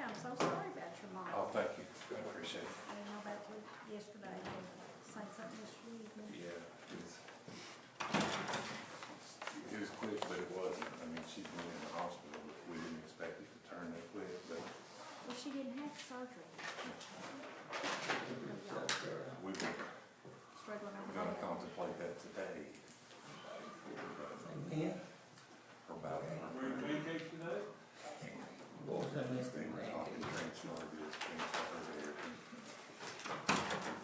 Okay, I'm so sorry about your mom. Oh, thank you, I appreciate it. I didn't know about you yesterday, you said something yesterday evening. Yeah, it was quick, but it wasn't. I mean, she's been in the hospital, but we didn't expect it to turn that quick, but Well, she didn't have surgery. we were Struggling over gonna that. contemplate that today. Yeah. For about. Were you pancakes today? Both of them is They were talking transfer this, transfer there.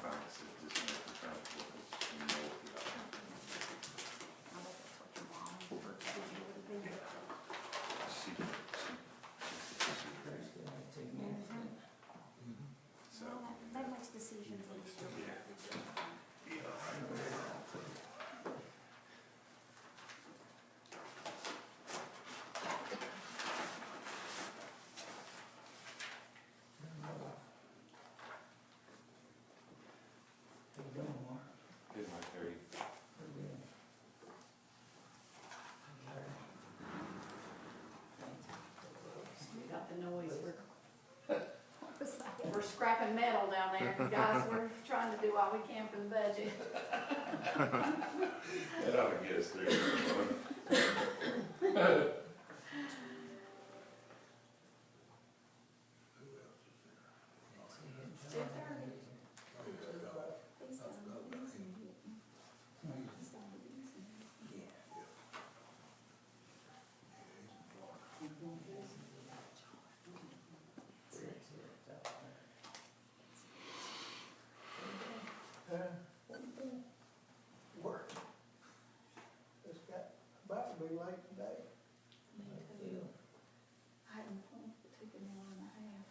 Finally said, just make the transfer, because we know what we got. I bet that's what your mom would be. She, so. Well, that makes decisions easier. Yeah. How you doing, Mark? Did my 30. Pretty good. We got the noise, What was that? we're scrapping metal down there, you guys, we're trying to do all we can for the budget. That ought to get us through. It's 2:30. He's done easy. He's done easy. Work. It's got about to be late today. I had an appointment that took an hour and a half.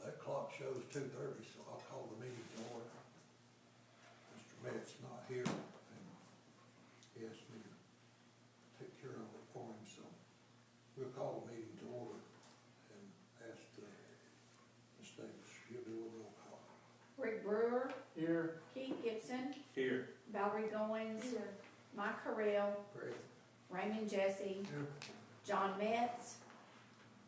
That clock shows 2:30, so I'll call the meeting to order. Mr. Met's not here, and he asked me to take care of it for him, so we'll call the meeting to order and ask Ms. Davis, she'll do a roll call. Rick Brewer, Here. Keith Gibson, Here. Valerie Goins, Mike Correll, Present. Raymond Jesse, Here. John Metz,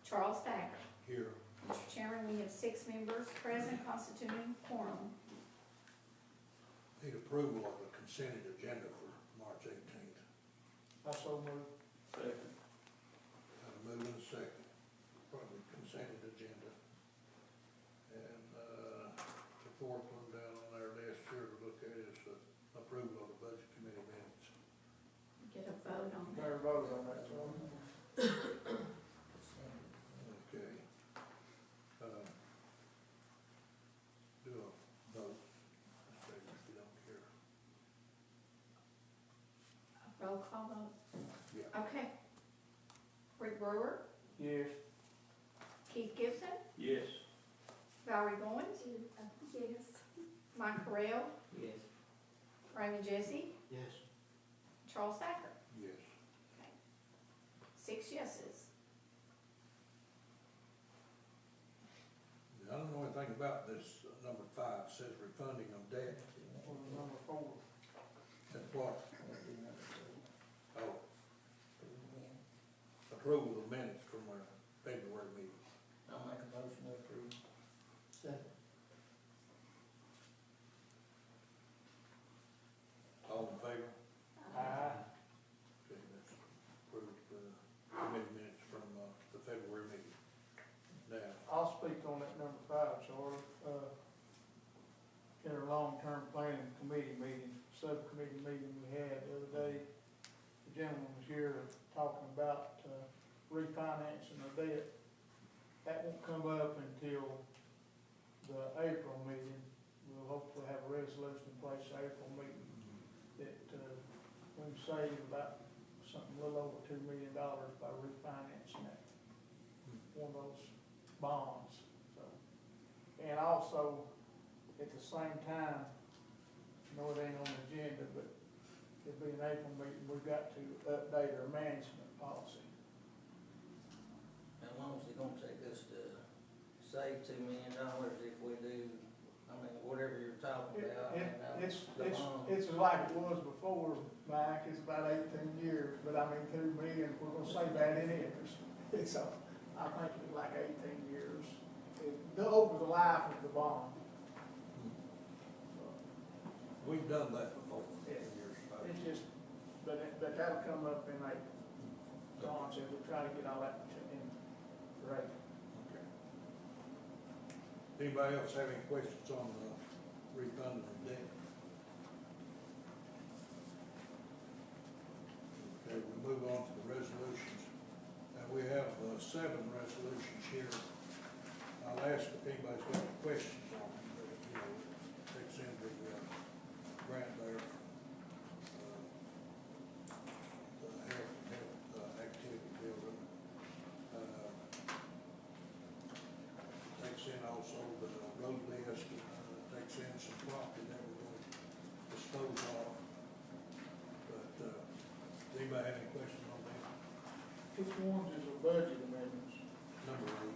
Charles Thacker. Here. Mr. Chairman, we have 6 members present constituting quorum. Need approval of the consented agenda for March 18th. I so moved. Second. Got a move and a second for the consented agenda. And, the fourth one down on our list here to look at is the approval of the budget committee minutes. Get a vote on that. Better vote on that, so. Okay. Do a vote, Ms. Davis, if you don't care. Roll call vote. Yeah. Okay. Rick Brewer, Yes. Keith Gibson, Yes. Valerie Goins, Yes. Mike Correll, Yes. Raymond Jesse, Yes. Charles Thacker. Yes. 6 yeses. I don't know anything about this, number 5, says refunding of debt. Number 4. That's what? Oh, approval of minutes from our February meeting. I'll make a motion to approve. Second. All in favor? Aye. Okay, that's approved, committee minutes from, the February meeting. Now, I'll speak on that number 5, Charlie. In our long-term planning committee meeting, subcommittee meeting we had the other day, the gentleman was here talking about refinancing the debt. That won't come up until the April meeting. We'll hopefully have a resolution in place for April meeting that we can save about something a little over $2 million by refinancing that, one of those bonds, so. And also, at the same time, I know it ain't on the agenda, but it'll be an April meeting, we've got to update our management policy. How long is it gonna take us to save $2 million if we do, I mean, whatever you're talking about. It's like it was before, Mike, it's about 18 years, but I mean, 2 million, we're gonna say that in interest. It's, I think it's like 18 years, over the life of the bond. We've done that before. Yeah. Years ago. It's just, but that'll come up in like, Don said, we'll try to get all that in, right. Okay. Anybody else have any questions on the refunding of debt? Okay, we move on to the resolutions. And we have 7 resolutions here. I'll ask if anybody's got any questions on them, but, you know, takes in the grant there. The health activity building. Takes in also the road list, takes in some property that we're going to dispose of. But, does anybody have any questions on that? Which ones is a budget amendments? Number 8.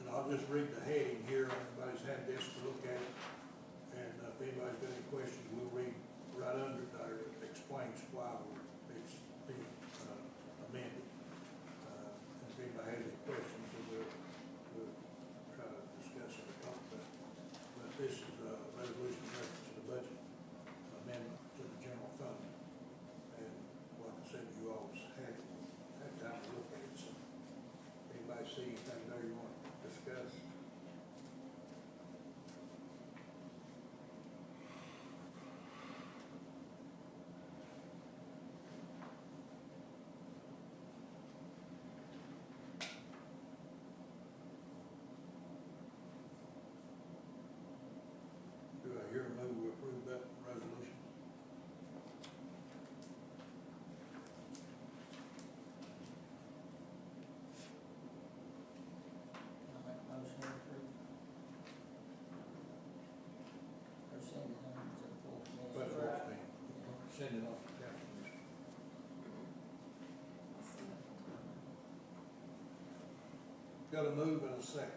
And I'll just read the heading here, everybody's had this to look at it. And if anybody's got any questions, we'll read right under there, it explains why it's being amended. And if anybody has any questions, then we'll try to discuss it or talk about it. But this is a resolution in reference to the budget amendment to the general fund. And like I said, you all had time to look at it, so anybody see anything there you want to discuss? Do I hear a move to approve that resolution? I make a motion to approve. Or send it on to the full commission. That's what I mean. Send it off to council. Got a move and a second.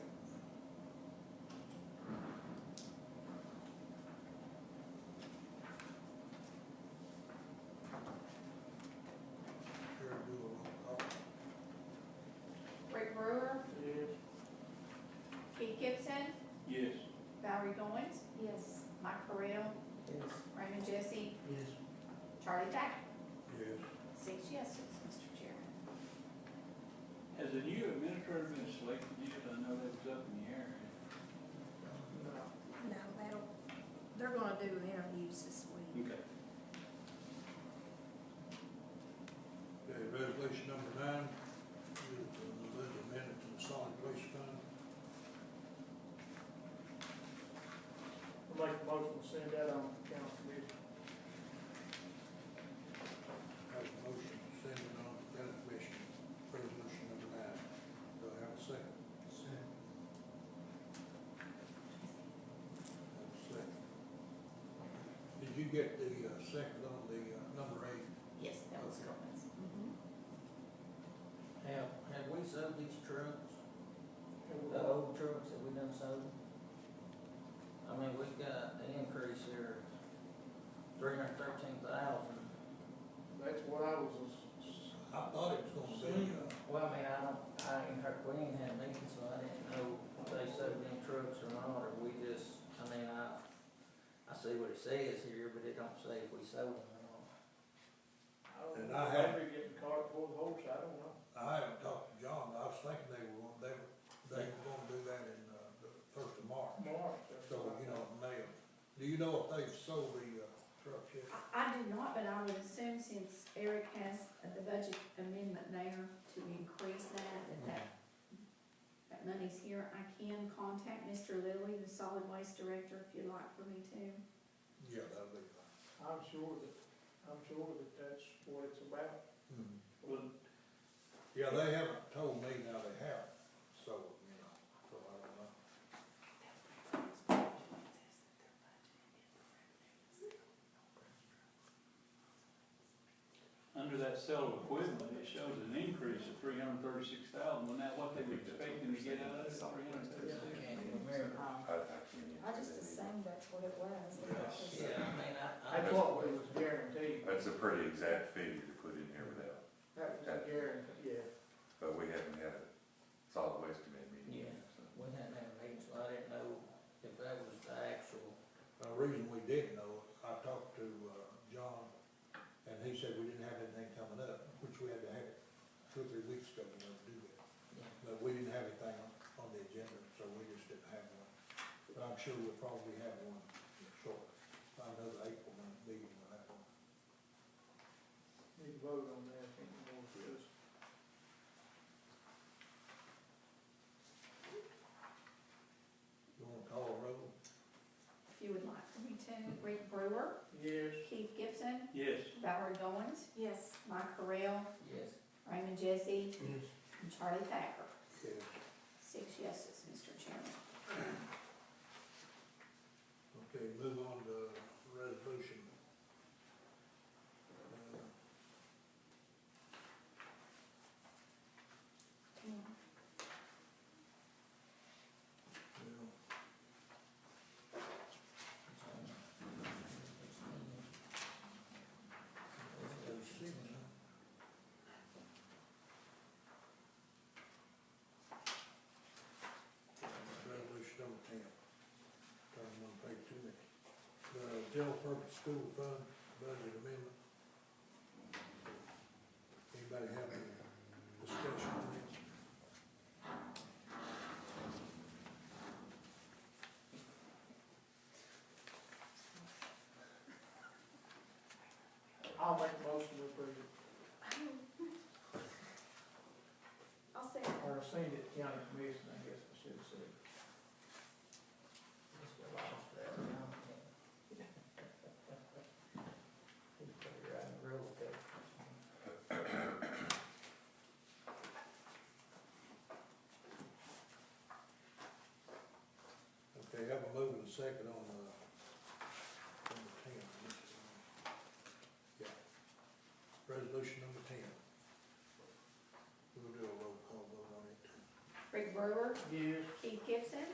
Here, do a roll call. Rick Brewer, Yes. Keith Gibson, Yes. Valerie Goins, Yes. Mike Correll, Yes. Raymond Jesse, Yes. Charlie Thacker. Yes. 6 yeses, Mr. Chairman. Has a new administrator been selected yet? I know that was up in the air. No, they're gonna do interviews this week. Okay. Okay, resolution number 9, is the budget amendment to the solid waste fund. I'll make a motion to send that on to council commission. Have a motion to send it on to county commission, resolution number 9. Do I have a second? Second. Have a second. Did you get the second on the number 8? Yes, that was Goins. Have we sold these trucks? The old trucks that we done sold? I mean, we've got an increase here, $313,000. That's what I was, I thought it was gonna be, Well, I mean, we ain't had meetings, so I didn't know if they sold them trucks or not, or we just, I mean, I see what it says here, but it don't say if we sold them or not. I don't And know, I have- maybe getting cart before the horse, I don't know. I haven't talked to John, but I was thinking they were gonna do that in, the 1st of March. March, that's So, what I you know, thought. May of, do you know if they've sold the, trucks yet? I do not, but I would assume since Eric has the budget amendment there to increase that money's here, I can contact Mr. Lilly, the solid waste director, if you'd like for me to. Yeah, that'll be fine. I'm sure that that's what it's about. Well, Yeah, they haven't told me now they have, so, you know, so I don't know. under that sale of equipment, it shows an increase of $336,000, wasn't that what they were expecting to get out of it, I $336,000? can't remember. I just assumed that's what it was. Yeah, I mean, That's what we was guaranteed. That's a pretty exact figure to put in here without, That was a guarantee, yeah. but we haven't had a solid waste committee meeting. Yeah. so. we hadn't had a meeting, so I didn't know if that was the actual, The reason we didn't know, I talked to, John, and he said we didn't have anything coming up, which we had to have it 2 or 3 weeks ago to do that. yeah. But we didn't have anything on the agenda, so we just didn't have one. But I'm sure we'll probably have one shortly. I know the April meeting will have one. Need to vote on that, I think more for this. You wanna call a roll? If you would like me to, Rick Brewer, Yes. Keith Gibson, Yes. Valerie Goins, Yes. Mike Correll, Yes. Raymond Jesse, Yes. and Charlie Thacker. Yes. 6 yeses, Mr. Chairman. Okay, move on to resolution. Resolution number 10. Turn one page to me. The general purpose school fund budget amendment. Anybody have any discussion on this? I'll make a motion to approve it. I'll say. Or send it to county commission, I guess I should have said. Just got lost there, now. He's pretty right in the road there. Okay, have a move and a second on, number 10. Yeah. Resolution number 10. We'll do a roll call vote on it. Rick Brewer, Yes. Keith Gibson,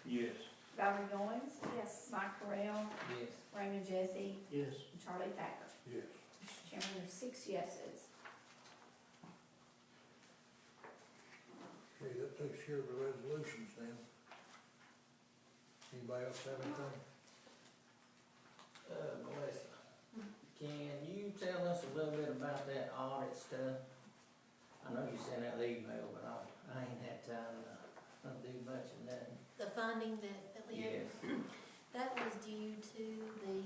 Yes. Valerie Goins, Yes. Mike Corell, Yes. Raymond Jesse, Yes. and Charlie Thacker. Yes. Mr. Chairman, there's 6 yeses. Okay, that takes care of the resolutions then. Anybody else have anything? Melissa, can you tell us a little bit about that audit stuff? I know you sent out the email, but I ain't had time to do much of that. The funding that we had, Yes. that was due to the,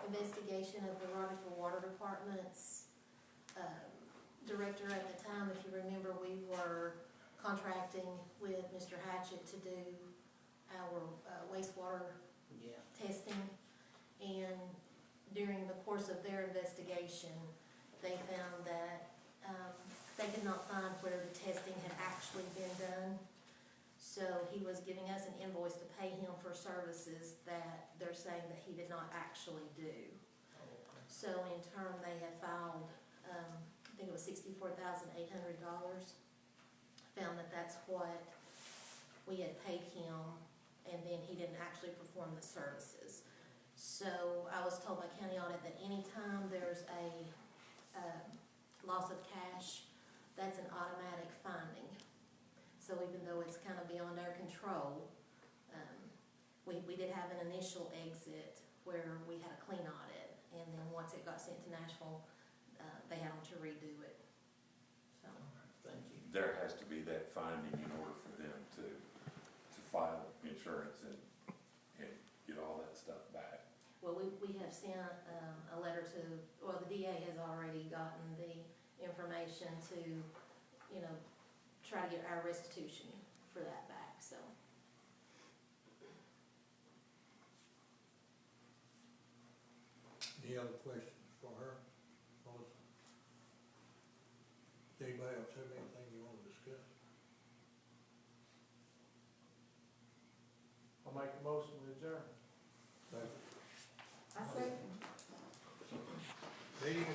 investigation of the Rogersville Water Department's, director at the time. If you remember, we were contracting with Mr. Hatchett to do our wastewater Yeah. testing. And during the course of their investigation, they found that, they did not find where the testing had actually been done. So he was giving us an invoice to pay him for services that they're saying that he did not actually do. So in turn, they had filed, I think it was $64,800, found that that's what we had paid him, and then he didn't actually perform the services. So I was told by county audit that anytime there's a, loss of cash, that's an automatic finding. So even though it's kind of beyond our control, we did have an initial exit where we had a clean audit, and then once it got sent to Nashville, they had them to redo it, so. Thank you. There has to be that finding in order for them to file insurance and get all that stuff back. Well, we have sent, a letter to, well, the DA has already gotten the information to, try to get our restitution for that back, so. Any other questions for her, Melissa? Anybody else have anything you want to discuss? I'll make a motion to adjourn. Second. I second. Meeting